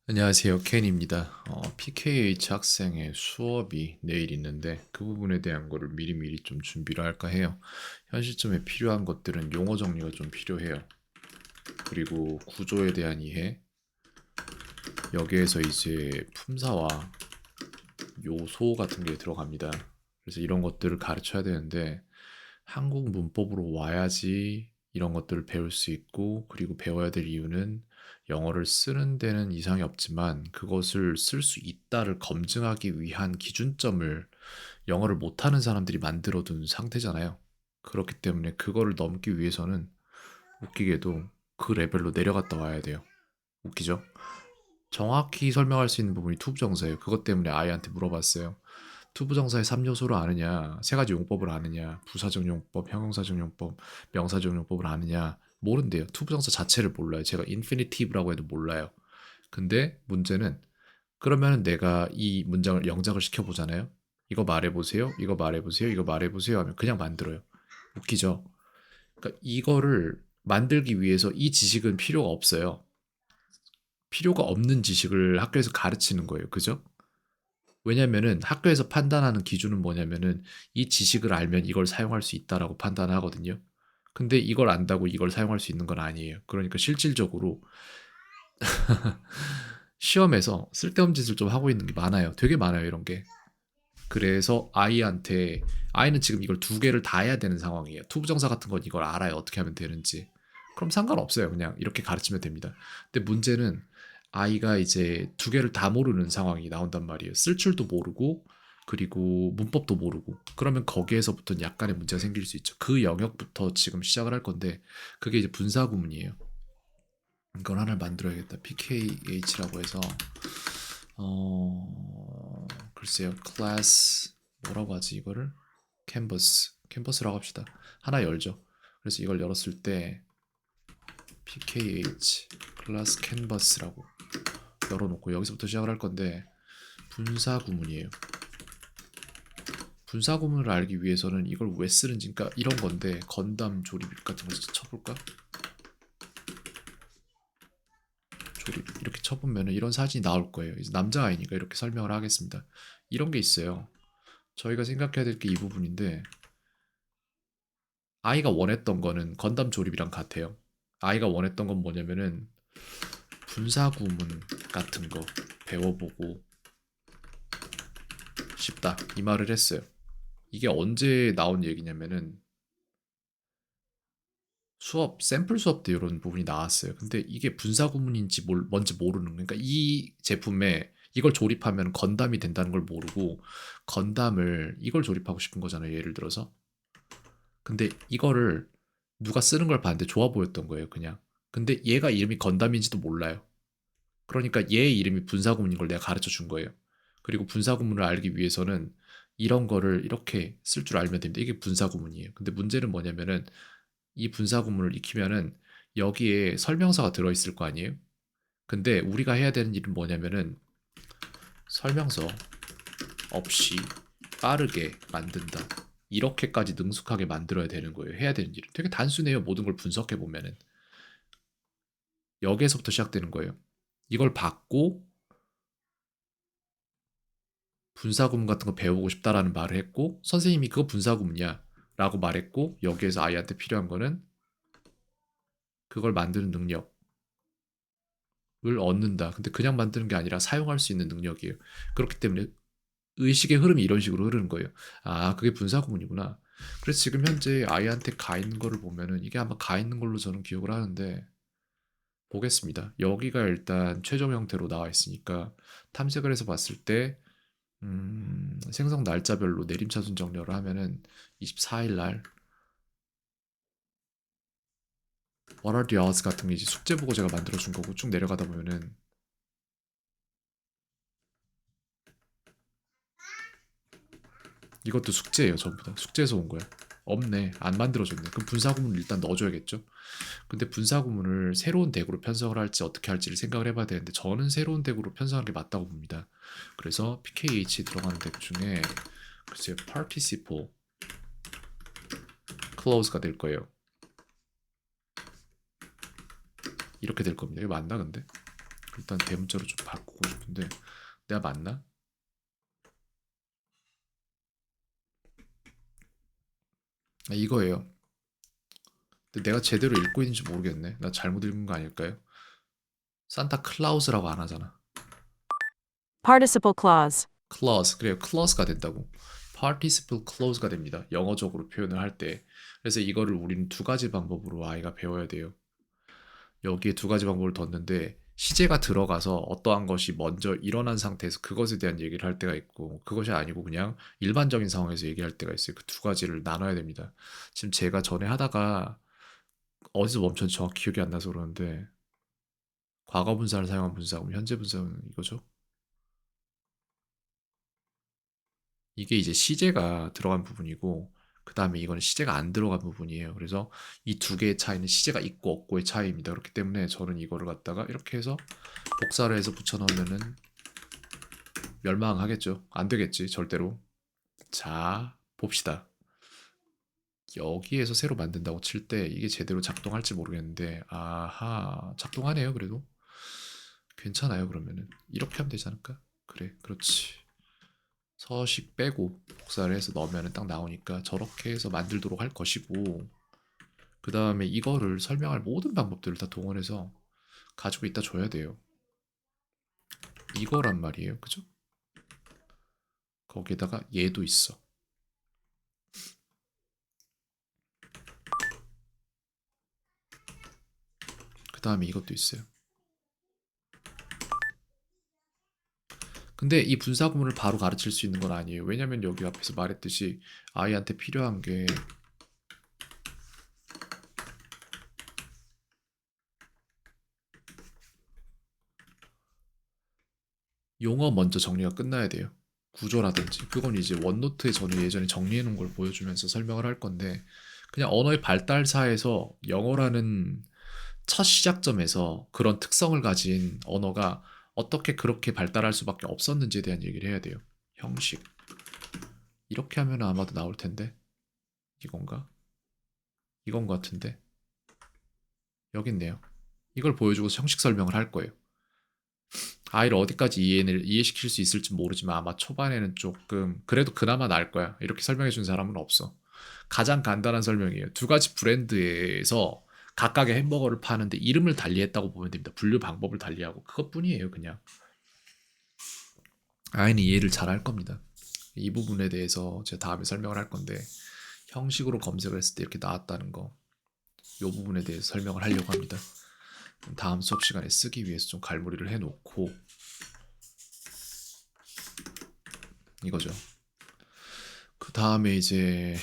안녕하세요. 켄입니다. PKH 학생의 수업이 내일 있는데 그 부분에 대한 거를 미리미리 좀 준비를 할까 해요. 현 시점에 필요한 것들은 용어 정리가 좀 필요해요. 그리고 구조에 대한 이해, 여기에서 이제 품사와 요소 같은 게 들어갑니다. 그래서 이런 것들을 가르쳐야 되는데 한국 문법으로 와야지 이런 것들을 배울 수 있고, 그리고 배워야 될 이유는 영어를 쓰는 데는 이상이 없지만 그것을 쓸 수 있다를 검증하기 위한 기준점을 영어를 못하는 사람들이 만들어 둔 상태잖아요. 그렇기 때문에 그거를 넘기 위해서는 웃기게도 그 레벨로 내려갔다 와야 돼요. 웃기죠? 정확히 설명할 수 있는 부분이 투부정사예요. 그것 때문에 아이한테 물어봤어요. 투부정사의 3요소를 아느냐, 세 가지 용법을 아느냐, 부사적 용법, 형용사적 용법, 명사적 용법을 아느냐, 모른대요. 투부정사 자체를 몰라요. 제가 인피니티브라고 해도 몰라요. 근데 문제는, 그러면 내가 이 문장을 영작을 시켜보잖아요. 이거 말해보세요, 이거 말해보세요, 이거 말해보세요 하면 그냥 만들어요. 웃기죠? 그러니까 이거를 만들기 위해서 이 지식은 필요가 없어요. 필요가 없는 지식을 학교에서 가르치는 거예요. 그죠? 왜냐면은 학교에서 판단하는 기준은 뭐냐면은 이 지식을 알면 이걸 사용할 수 있다라고 판단하거든요. 근데 이걸 안다고 이걸 사용할 수 있는 건 아니에요. 그러니까 실질적으로 시험에서 쓸데없는 짓을 좀 하고 있는 게 많아요. 되게 많아요, 이런 게. 그래서 아이는 지금 이걸 두 개를 다 해야 되는 상황이에요. 투부정사 같은 건 이걸 알아요. 어떻게 하면 되는지. 그럼 상관없어요. 그냥 이렇게 가르치면 됩니다. 근데 문제는 아이가 이제 두 개를 다 모르는 상황이 나온단 말이에요. 쓸 줄도 모르고, 그리고 문법도 모르고. 그러면 거기에서부터는 약간의 문제가 생길 수 있죠. 그 영역부터 지금 시작을 할 건데, 그게 이제 분사 구문이에요. 이걸 하나를 만들어야겠다. PKH라고 해서 글쎄요. 클래스 뭐라고 하지 이거를? 캔버스라고 합시다. 하나 열죠. 그래서 이걸 열었을 때 PKH 클래스 캔버스라고 열어놓고 여기서부터 시작을 할 건데, 분사 구문이에요. 분사 구문을 알기 위해서는 이걸 왜 쓰는지, 그러니까 이런 건데, 건담 조립 같은 거 쳐볼까? 조립 이렇게 쳐보면 이런 사진이 나올 거예요. 이제 남자아이니까 이렇게 설명을 하겠습니다. 이런 게 있어요. 저희가 생각해야 될 게 이 부분인데, 아이가 원했던 거는 건담 조립이랑 같아요. 아이가 원했던 건 뭐냐면은 분사 구문 같은 거 배워보고 싶다, 이 말을 했어요. 이게 언제 나온 얘기냐면은 샘플 수업 때 이런 부분이 나왔어요. 근데 이게 분사 구문인지 뭔지 모르는, 그러니까 이 제품에 이걸 조립하면 건담이 된다는 걸 모르고 건담을 이걸 조립하고 싶은 거잖아요. 예를 들어서. 근데 이거를 누가 쓰는 걸 봤는데 좋아 보였던 거예요, 그냥. 근데 얘가 이름이 건담인지도 몰라요. 그러니까 얘 이름이 분사구문인 걸 내가 가르쳐 준 거예요. 그리고 분사구문을 알기 위해서는 이런 거를 이렇게 쓸 줄 알면 됩니다. 이게 분사구문이에요. 근데 문제는 뭐냐면은 이 분사구문을 익히면은 여기에 설명서가 들어있을 거 아니에요? 근데 우리가 해야 되는 일은 뭐냐면은 설명서 없이 빠르게 만든다. 이렇게까지 능숙하게 만들어야 되는 거예요. 해야 되는 일은. 되게 단순해요. 모든 걸 분석해 보면은. 여기에서부터 시작되는 거예요. 이걸 받고 분사구문 같은 거 배우고 싶다라는 말을 했고, 선생님이 그거 분사구문이야 라고 말했고, 여기에서 아이한테 필요한 거는 그걸 만드는 능력을 얻는다. 근데 그냥 만드는 게 아니라 사용할 수 있는 능력이에요. 그렇기 때문에 의식의 흐름이 이런 식으로 흐르는 거예요. 아, 그게 분사구문이구나. 그래서 지금 현재 아이한테 가 있는 거를 보면은 이게 아마 가 있는 걸로 저는 기억을 하는데, 보겠습니다. 여기가 일단 최종 형태로 나와 있으니까 탐색을 해서 봤을 때 생성 날짜별로 내림차순 정렬을 하면은 24일 날 What are the odds 같은 게 이제 숙제 보고 제가 만들어 준 거고, 쭉 내려가다 보면은 이것도 숙제예요. 전부 다 숙제에서 온 거야. 없네, 안 만들어줬네. 그럼 분사구문을 일단 넣어줘야겠죠. 근데 분사구문을 새로운 덱으로 편성을 할지 어떻게 할지를 생각을 해봐야 되는데, 저는 새로운 덱으로 편성하는 게 맞다고 봅니다. 그래서 PKH 들어가는 덱 중에 글쎄요, Participle Clause가 될 거예요. 이렇게 될 겁니다. 이거 맞나 근데? 일단 대문자로 좀 바꾸고 싶은데 내가 맞나? 아, 이거예요. 근데 내가 제대로 읽고 있는지 모르겠네. 나 잘못 읽은 거 아닐까요? 산타 클라우스라고 안 하잖아. Participle clause. clause 그래요. clause가 된다고. participle clause가 됩니다. 영어적으로 표현을 할 때. 그래서 이거를 우리는 두 가지 방법으로 아이가 배워야 돼요. 여기에 두 가지 방법을 뒀는데 시제가 들어가서 어떠한 것이 먼저 일어난 상태에서 그것에 대한 얘기를 할 때가 있고 그것이 아니고 그냥 일반적인 상황에서 얘기할 때가 있어요. 그 두 가지를 나눠야 됩니다. 지금 제가 전에 하다가 어디서 멈췄는지 정확히 기억이 안 나서 그러는데 과거 분사를 사용한 분사고 현재 분사는 이거죠. 이게 이제 시제가 들어간 부분이고 그 다음에 이거는 시제가 안 들어간 부분이에요. 그래서 이 두 개의 차이는 시제가 있고 없고의 차이입니다. 그렇기 때문에 저는 이거를 갖다가 이렇게 해서 복사를 해서 붙여넣으면은 멸망하겠죠. 안 되겠지, 절대로. 자, 봅시다. 여기에서 새로 만든다고 칠 때 이게 제대로 작동할지 모르겠는데, 아하, 작동하네요, 그래도. 괜찮아요, 그러면은. 이렇게 하면 되지 않을까? 그래, 그렇지. 서식 빼고 복사를 해서 넣으면 딱 나오니까 저렇게 해서 만들도록 할 것이고, 그 다음에 이거를 설명할 모든 방법들을 다 동원해서 가지고 있다 줘야 돼요. 이거란 말이에요, 그죠? 거기에다가 얘도 있어. 그 다음에 이것도 있어요. 근데 이 분사 구문을 바로 가르칠 수 있는 건 아니에요. 왜냐면 여기 앞에서 말했듯이 아이한테 필요한 게 용어 먼저 정리가 끝나야 돼요. 구조라든지 그건 이제 원노트에 저는 예전에 정리해 놓은 걸 보여주면서 설명을 할 건데 그냥 언어의 발달사에서 영어라는 첫 시작점에서 그런 특성을 가진 언어가 어떻게 그렇게 발달할 수밖에 없었는지에 대한 얘기를 해야 돼요. 형식. 이렇게 하면 아마도 나올 텐데 이건가? 이건 것 같은데 여기 있네요. 이걸 보여주고서 형식 설명을 할 거예요. 아이를 어디까지 이해시킬 수 있을지 모르지만 아마 초반에는 조금 그래도 그나마 나을 거야. 이렇게 설명해 준 사람은 없어. 가장 간단한 설명이에요. 두 가지 브랜드에서 각각의 햄버거를 파는데 이름을 달리했다고 보면 됩니다. 분류 방법을 달리하고 그것뿐이에요, 그냥. 아이는 이해를 잘 할 겁니다. 이 부분에 대해서 제가 다음에 설명을 할 건데 형식으로 검색을 했을 때 이렇게 나왔다는 거, 이 부분에 대해서 설명을 하려고 합니다. 다음 수업 시간에 쓰기 위해서 좀 갈무리를 해놓고 이거죠. 그 다음에 이제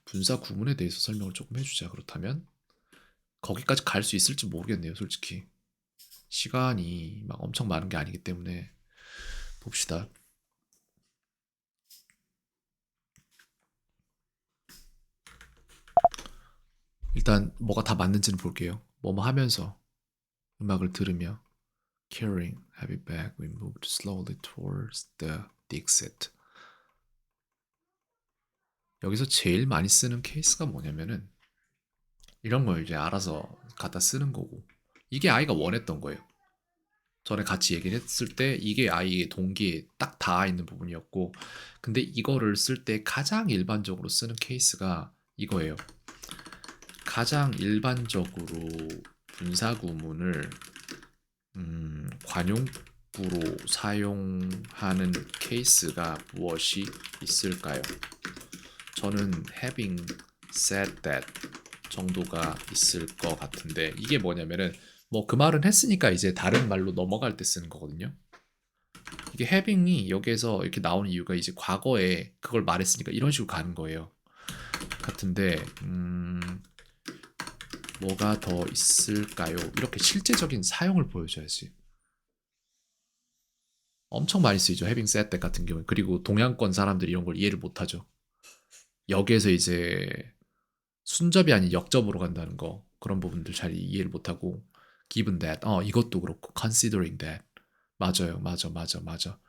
분사 구문에 대해서 설명을 조금 해주자. 그렇다면 거기까지 갈 수 있을지 모르겠네요, 솔직히. 시간이 막 엄청 많은 게 아니기 때문에 봅시다. 일단 뭐가 다 맞는지는 볼게요. 뭐뭐 하면서 음악을 들으며 carrying heavy bag, we moved slowly towards the exit. 여기서 제일 많이 쓰는 케이스가 뭐냐면은 이런 걸 이제 알아서 갖다 쓰는 거고 이게 아이가 원했던 거예요. 전에 같이 얘기를 했을 때 이게 아이의 동기에 딱 닿아 있는 부분이었고 근데 이거를 쓸 때 가장 일반적으로 쓰는 케이스가 이거예요. 가장 일반적으로 분사 구문을 관용구로 사용하는 케이스가 무엇이 있을까요? 저는 having said that 정도가 있을 것 같은데 이게 뭐냐면은 뭐 그 말은 했으니까 이제 다른 말로 넘어갈 때 쓰는 거거든요. 이게 having이 여기에서 이렇게 나오는 이유가 이제 과거에 그걸 말했으니까 이런 식으로 가는 거예요. 같은데 뭐가 더 있을까요? 이렇게 실제적인 사용을 보여줘야지. 엄청 많이 쓰이죠. having said that 같은 경우에. 그리고 동양권 사람들이 이런 걸 이해를 못하죠. 여기에서 이제 순접이 아닌 역접으로 간다는 거 그런 부분들 잘 이해를 못하고 given that 이것도 그렇고 considering that 맞아요. 맞아 맞아 맞아.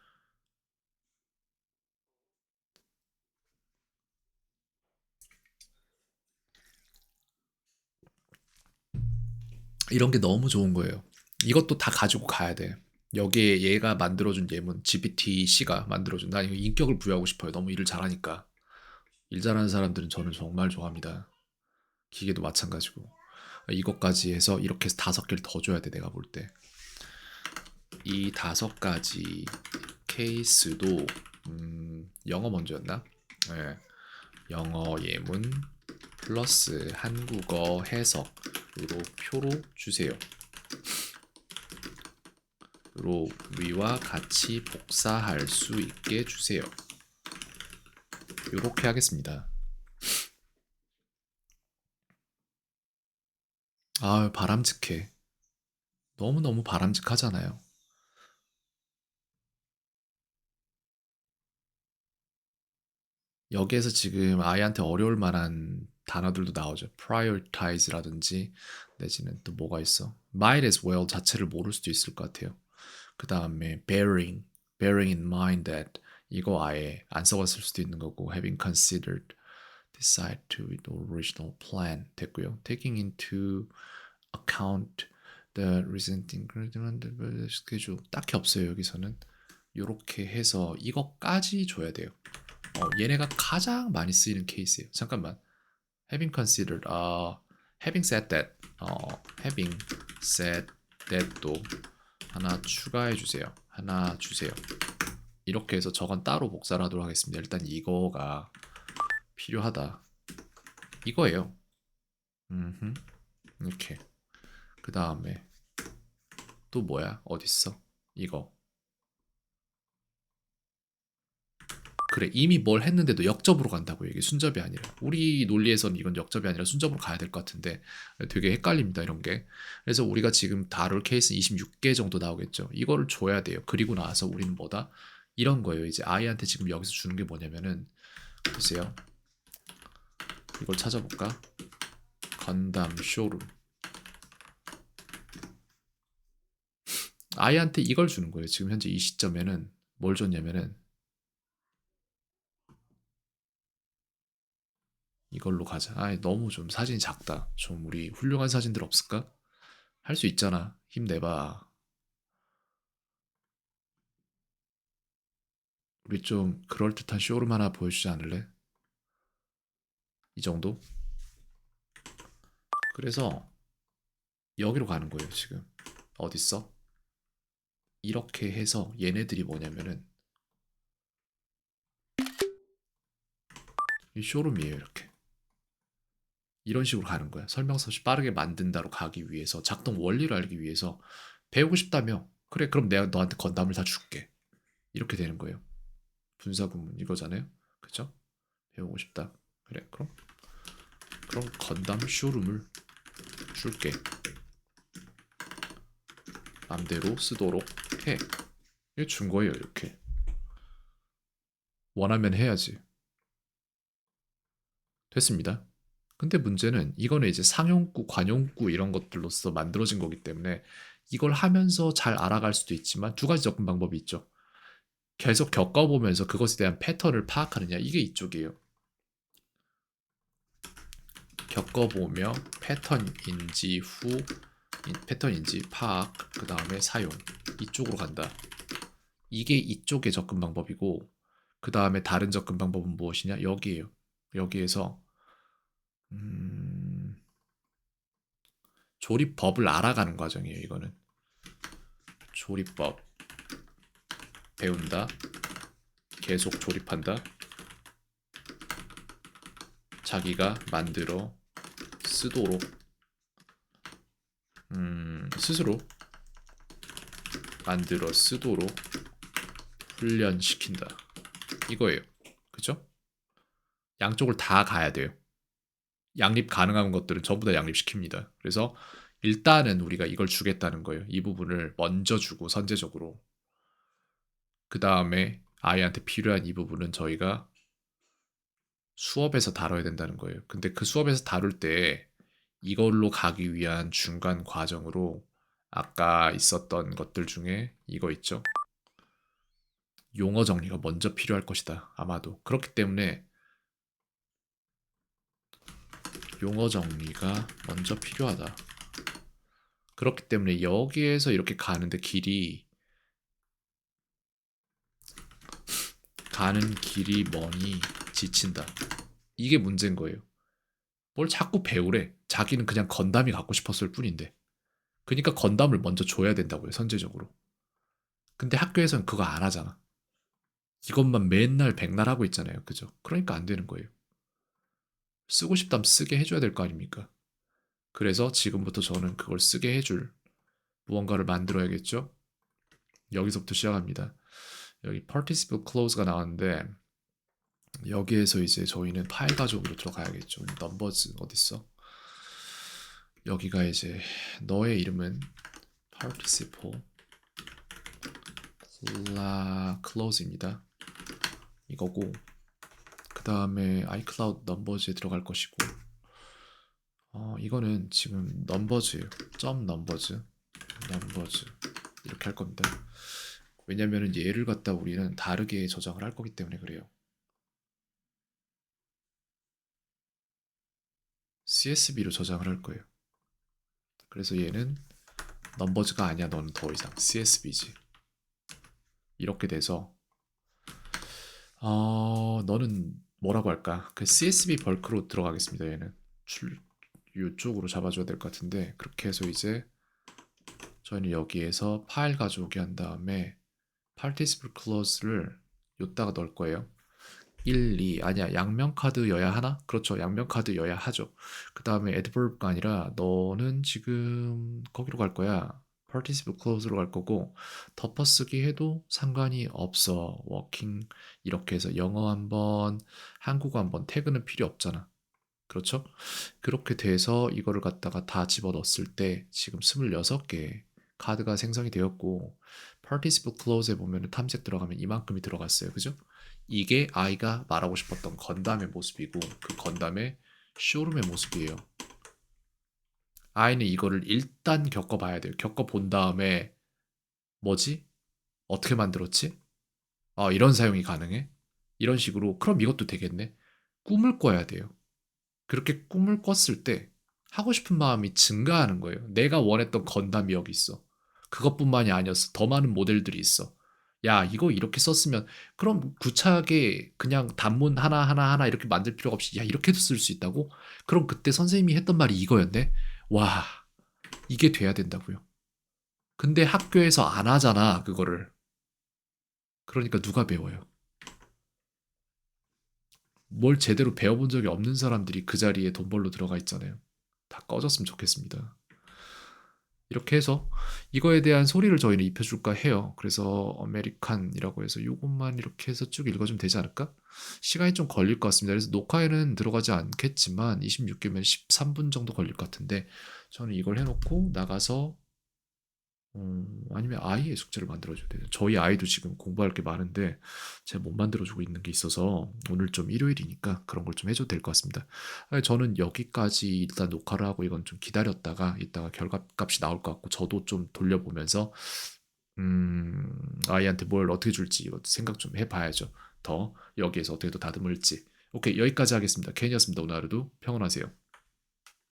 이런 게 너무 좋은 거예요. 이것도 다 가지고 가야 돼. 여기에 얘가 만들어준 예문 GPT-C가 만들어준 나 이거 인격을 부여하고 싶어요. 너무 일을 잘하니까. 일 잘하는 사람들은 저는 정말 좋아합니다. 기계도 마찬가지고. 이것까지 해서 이렇게 해서 5개를 더 줘야 돼 내가 볼 때. 이 5가지 케이스도 영어 먼저였나? 네. 영어 예문 플러스 한국어 해석으로 표로 주세요. 로 위와 같이 복사할 수 있게 주세요. 이렇게 하겠습니다. 아, 바람직해. 너무너무 바람직하잖아요. 여기에서 지금 아이한테 어려울 만한 단어들도 나오죠. prioritize라든지 내지는 또 뭐가 있어. might as well 자체를 모를 수도 있을 것 같아요. 그 다음에 bearing in mind that 이거 아예 안 써봤을 수도 있는 거고 having considered decide to the original plan 됐고요. taking into account the recent increment schedule 딱히 없어요 여기서는. 요렇게 해서 이것까지 줘야 돼요. 얘네가 가장 많이 쓰이는 케이스예요. 잠깐만. having considered having said that having said that도 하나 추가해 주세요. 하나 주세요. 이렇게 해서 저건 따로 복사를 하도록 하겠습니다. 일단 이거가 필요하다. 이거예요. 이렇게. 그 다음에 또 뭐야? 어딨어? 이거. 그래 이미 뭘 했는데도 역접으로 간다고 이게 순접이 아니라 우리 논리에서는 이건 역접이 아니라 순접으로 가야 될 것 같은데 되게 헷갈립니다 이런 게. 그래서 우리가 지금 다룰 케이스는 26개 정도 나오겠죠. 이거를 줘야 돼요. 그리고 나서 우리는 뭐다? 이런 거예요. 이제 아이한테 지금 여기서 주는 게 뭐냐면은 보세요. 이걸 찾아볼까? 건담 쇼룸. 아이한테 이걸 주는 거예요. 지금 현재 이 시점에는 뭘 줬냐면은 이걸로 가자. 아, 너무 좀 사진이 작다. 좀 우리 훌륭한 사진들 없을까? 할 수 있잖아. 힘내봐. 우리 좀 그럴듯한 쇼룸 하나 보여주지 않을래? 이 정도? 그래서 여기로 가는 거예요, 지금. 어딨어? 이렇게 해서 얘네들이 뭐냐면은 이 쇼룸이에요, 이렇게. 이런 식으로 가는 거야. 설명서 없이 빠르게 만든다로 가기 위해서 작동 원리를 알기 위해서 배우고 싶다며. 그래, 그럼 내가 너한테 건담을 다 줄게. 이렇게 되는 거예요. 분사구문 이거잖아요. 그죠? 배우고 싶다. 그래, 그럼 건담 쇼룸을 줄게. 맘대로 쓰도록 해. 이게 준 거예요, 이렇게. 원하면 해야지. 됐습니다. 근데 문제는 이거는 이제 상용구, 관용구 이런 것들로서 만들어진 거기 때문에 이걸 하면서 잘 알아갈 수도 있지만 2가지 접근 방법이 있죠. 계속 겪어보면서 그것에 대한 패턴을 파악하느냐 이게 이쪽이에요. 겪어보며 패턴인지 파악 그 다음에 사용 이쪽으로 간다. 이게 이쪽의 접근 방법이고 그 다음에 다른 접근 방법은 무엇이냐 여기에요. 여기에서 조립법을 알아가는 과정이에요. 이거는 조립법 배운다 계속 조립한다 자기가 만들어 쓰도록 스스로 만들어 쓰도록 훈련시킨다 이거예요. 그죠? 양쪽을 다 가야 돼요. 양립 가능한 것들은 전부 다 양립시킵니다. 그래서 일단은 우리가 이걸 주겠다는 거예요. 이 부분을 먼저 주고 선제적으로. 그 다음에 아이한테 필요한 이 부분은 저희가 수업에서 다뤄야 된다는 거예요. 근데 그 수업에서 다룰 때 이걸로 가기 위한 중간 과정으로 아까 있었던 것들 중에 이거 있죠. 용어 정리가 먼저 필요할 것이다. 아마도. 그렇기 때문에 용어 정리가 먼저 필요하다. 그렇기 때문에 여기에서 이렇게 가는데 길이 가는 길이 머니 지친다. 이게 문제인 거예요. 뭘 자꾸 배우래. 자기는 그냥 건담이 갖고 싶었을 뿐인데. 그러니까 건담을 먼저 줘야 된다고요, 선제적으로. 근데 학교에서는 그거 안 하잖아. 이것만 맨날 백날 하고 있잖아요. 그죠? 그러니까 안 되는 거예요. 쓰고 싶다면 쓰게 해줘야 될 거 아닙니까? 그래서 지금부터 저는 그걸 쓰게 해줄 무언가를 만들어야겠죠? 여기서부터 시작합니다. 여기 participle clause가 나왔는데 여기에서 이제 저희는 파일 가족으로 들어가야겠죠. numbers 어딨어? 여기가 이제 너의 이름은 participle clause입니다. 이거고 그 다음에 iCloud numbers에 들어갈 것이고 이거는 지금 numbers예요. numbers 이렇게 할 겁니다. 왜냐면은 얘를 갖다 우리는 다르게 저장을 할 거기 때문에 그래요. CSV로 저장을 할 거예요. 그래서 얘는 넘버즈가 아니야. 너는 더 이상 CSV지. 이렇게 돼서 너는 뭐라고 할까? 그 CSV 벌크로 들어가겠습니다. 얘는 이쪽으로 잡아줘야 될 것 같은데 그렇게 해서 이제 저희는 여기에서 파일 가져오게 한 다음에 participle clause를 여기다가 넣을 거예요. 1, 2 아니야 양면 카드여야 하나? 그렇죠. 양면 카드여야 하죠. 그 다음에 adverb가 아니라 너는 지금 거기로 갈 거야. participle clause로 갈 거고 덮어쓰기 해도 상관이 없어. working 이렇게 해서 영어 한번 한국어 한번 태그는 필요 없잖아. 그렇죠? 그렇게 돼서 이거를 갖다가 다 집어넣었을 때 지금 26개 카드가 생성이 되었고 participle clause에 보면 탐색 들어가면 이만큼이 들어갔어요. 그죠? 이게 아이가 말하고 싶었던 건담의 모습이고 그 건담의 쇼룸의 모습이에요. 아이는 이거를 일단 겪어봐야 돼요. 겪어본 다음에 뭐지? 어떻게 만들었지? 이런 사용이 가능해? 이런 식으로 그럼 이것도 되겠네. 꿈을 꿔야 돼요. 그렇게 꿈을 꿨을 때 하고 싶은 마음이 증가하는 거예요. 내가 원했던 건담이 여기 있어. 그것뿐만이 아니었어. 더 많은 모델들이 있어. 야, 이거 이렇게 썼으면 그럼 구차하게 그냥 단문 하나 이렇게 만들 필요가 없이 야, 이렇게도 쓸 수 있다고? 그럼 그때 선생님이 했던 말이 이거였네. 와, 이게 돼야 된다고요. 근데 학교에서 안 하잖아, 그거를. 그러니까 누가 배워요? 뭘 제대로 배워본 적이 없는 사람들이 그 자리에 돈 벌러 들어가 있잖아요. 다 꺼졌으면 좋겠습니다. 이렇게 해서 이거에 대한 소리를 저희는 입혀줄까 해요. 그래서 아메리칸이라고 해서 이것만 이렇게 해서 쭉 읽어주면 되지 않을까? 시간이 좀 걸릴 것 같습니다. 그래서 녹화에는 들어가지 않겠지만 26개면 13분 정도 걸릴 것 같은데 저는 이걸 해놓고 나가서 아니면 아이의 숙제를 만들어줘야 돼요. 저희 아이도 지금 공부할 게 많은데 제가 못 만들어주고 있는 게 있어서 오늘 좀 일요일이니까 그런 걸 좀 해줘도 될 것 같습니다. 저는 여기까지 일단 녹화를 하고 이건 좀 기다렸다가 이따가 결과값이 나올 것 같고 저도 좀 돌려보면서 아이한테 뭘 어떻게 줄지 이것도 생각 좀 해봐야죠. 더 여기에서 어떻게 더 다듬을지. 오케이 여기까지 하겠습니다. 켄이었습니다. 오늘 하루도 평안하세요.